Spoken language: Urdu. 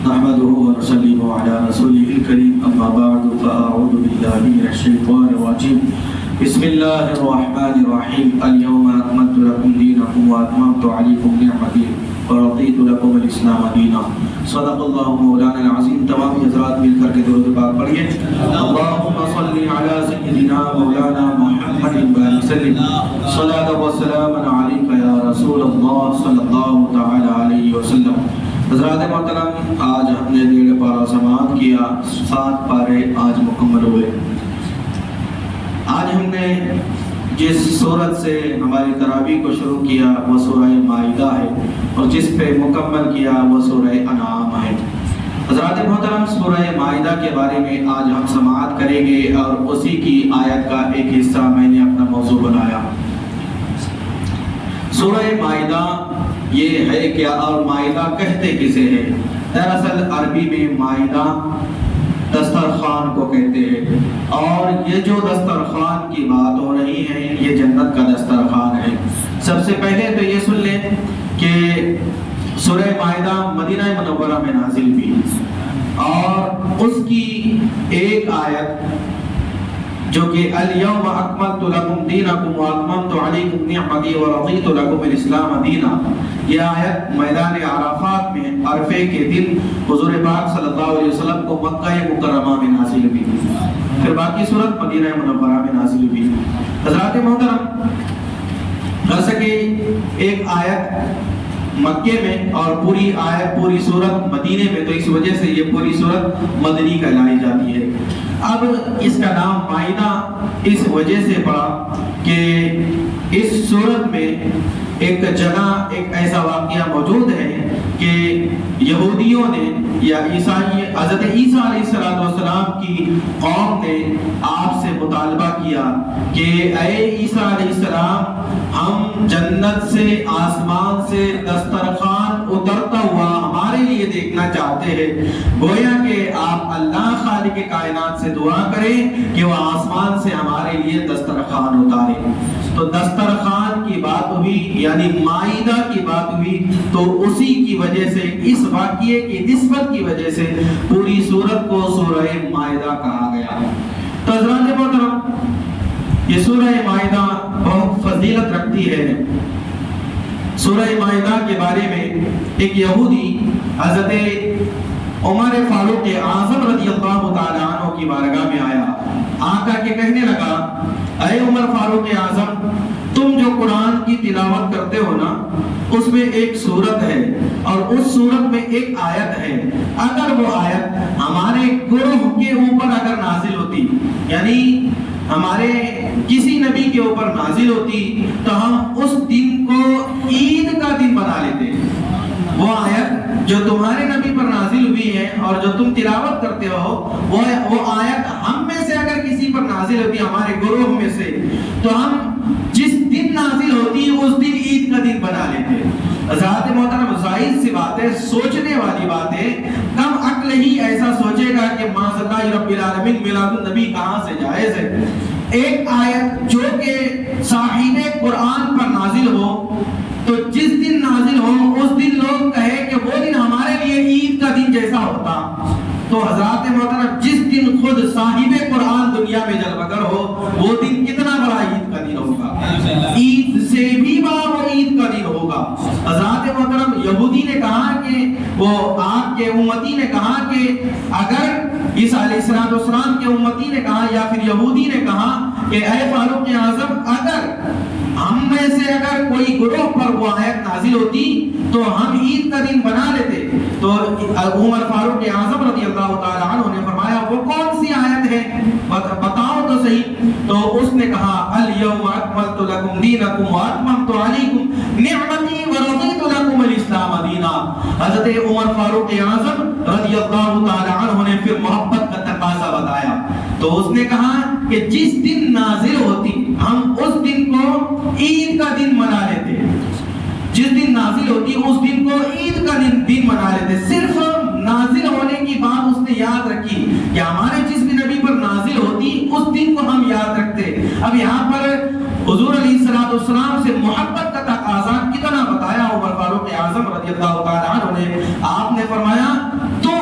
نحمده ونصلي على رسوله الكريم أما بعد فأعوذ بالله من الشيطان الرجيم بسم الله الرحمن الرحيم اليوم أكملت لكم دينكم وأتممت عليكم نعمتي ورضيت لكم الإسلام دينا صدق الله مولانا العظيم تمام حضرات مل کر کے درود پاک پڑھیے اللهم صل على سيدنا مولانا محمد وسلم صلاة والسلام عليك يا رسول الله صلى الله تعالى عليه وسلم. حضرات محترم آج ہم نے 1.5 پارہ سماعت کیا, 7 پارے آج مکمل ہوئے. آج ہم نے جس سورت سے ہماری تراویح کو شروع کیا وہ سورہ مائدہ ہے اور جس پہ مکمل کیا وہ سورہ انعام ہے. حضرات محترم سورہ مائدہ کے بارے میں آج ہم سماعت کریں گے اور اسی کی آیت کا ایک حصہ میں نے اپنا موضوع بنایا. سورہ مائدہ یہ ہے کیا اور مائدہ کہتے کسے ہیں؟ دراصل عربی میں مائدہ دسترخوان کو کہتے ہیں اور یہ جو دسترخوان کی بات ہو رہی ہے یہ جنت کا دسترخوان ہے. سب سے پہلے تو یہ سن لیں کہ سورہ مائدہ مدینہ منورہ میں نازل ہوئی اور اس کی ایک آیت جو کہ الیوم اکملت لکم دینکم واتممت علیکم نعمتی ورضیت لکم الاسلام دینا, یہ آیت میدان عرفات میں عرفے کے دن حضور پاک صلی اللہ علیہ وسلم کو مکہ مکرمہ میں نازل ہوئی. پھر باقی صورت مدینہ منورہ میں نازل ہوئی. حضرات محترم کر سکے ایک آیت مکے میں اور پوری آیت پوری صورت مدینے میں, تو اس وجہ سے یہ پوری صورت مدنی کہلائی جاتی ہے. اب اس کا نام مائدہ اس وجہ سے پڑا کہ اس صورت میں ایک جگہ ایک ایسا واقعہ موجود ہے کہ یہودیوں نے یا حضرت عیسیٰ علیہ السلام کی قوم نے آپ سے مطالبہ کیا کہ اے عیسیٰ علیہ السلام ہم جنت سے آسمان سے دسترخوان اترتا ہوا ہمارے لیے دیکھنا چاہتے ہیں. گویا کہ آپ اللہ خالق کائنات سے دعا کریں کہ وہ آسمان سے ہمارے لیے دسترخوان اتارے. تو دسترخوان کی بات ہوئی یعنی مائدہ کی بات ہوئی, تو اسی کی وجہ سے اس واقعے کی نسبت کی وجہ سے پوری سورت کو سورہ مائدہ کہا گیا. تو حضرات محترم یہ سورہ مائدہ بہت فضیلت رکھتی ہے. سورہ مائدہ کے بارے میں ایک یہودی حضرت عمر فاروق اعظم رضی اللہ تعالی عنہ کی بارگاہ میں آیا, آ کر کے کہنے لگا اے عمر فاروق اعظم تم جو قرآن کی تلاوت کرتے ہو نا اس میں ایک سورت ہے اور اس سورت میں ایک آیت ہے, اگر وہ آیت ہمارے گروہ کے اوپر اگر نازل ہوتی یعنی ہمارے کسی نبی کے اوپر نازل ہوتی تو ہم اس دن کو عید کا دن بنا لیتے. وہ آیت جو تمہارے نبی پر نازل ہوئی ہے اور جو تم تلاوت کرتے ہو وہ آیت ہم میں سے اگر کسی پر نازل ہوتی ہمارے گروہ میں سے تو ہم جس دن نازل ہوتی اس دن عید کا دن بنا لیتے. حضرات محترم ظاہر سی بات ہے, سوچنے والی بات ہے, کم عقل ہی ایسا سوچے گا کہ معاذ اللہ رب العالمین میلاد النبی کہاں سے جائز ہے. ایک آیت جو کہ صاحب قرآن پر نازل ہو تو جس دن نازل ہو اس دن لوگ کہے کہ وہ دن ہمارے لیے عید کا دن جیسا ہوتا. تو حضرات محترم جس دن خود صاحب قرآن دنیا میں جلوگر ہو وہ دن کتنا بڑا عید کا دن ہوگا, عید سے بھی بڑا وہ عید کا دن ہوگا. حضرات محترم یہودی نے کہا کہ وہ آپ کے امتی نے کہا کہ اگر عیسیٰ علیہ السلام کے امتی نے کہا یا پھر یہودی نے کہا کہ اے فاروق اعظم اگر ہم میں سے اگر کوئی گروہ پر وہ آیت نازل ہوتی تو ہم عید کا دن بنا لیتے. تو عمر فاروق اعظم رضی اللہ تعالی عنہ نے فرمایا وہ کون سی آیت ہے بتاؤ تو صحیح. تو اس نے کہا الیوم اکملت لکم دینکم واتممت علیکم نعمتی ورضیت لکم الاسلام دینا. حضرت عمر فاروق اعظم رضی اللہ تعالی عنہ نے پھر محبت کا تقاضا بتایا. تو اس نے کہا کہ جس دن نازل ہوتی ہم اس دن کو عید کا دن منا لیتے, جس دن نازل ہوتی اس دن کو عید کا دن منا لیتے. صرف نازل ہونے کی بات اس نے یاد رکھی کہ ہمارے جس بھی نبی پر نازل ہوتی اس دن کو ہم یاد رکھتے. اب یہاں پر حضور علیہ السلام سے محبت کا تقاضا کتنا بتایا عمر فاروق اعظم رضی اللہ تعالی عنہ نے. آپ نے فرمایا تم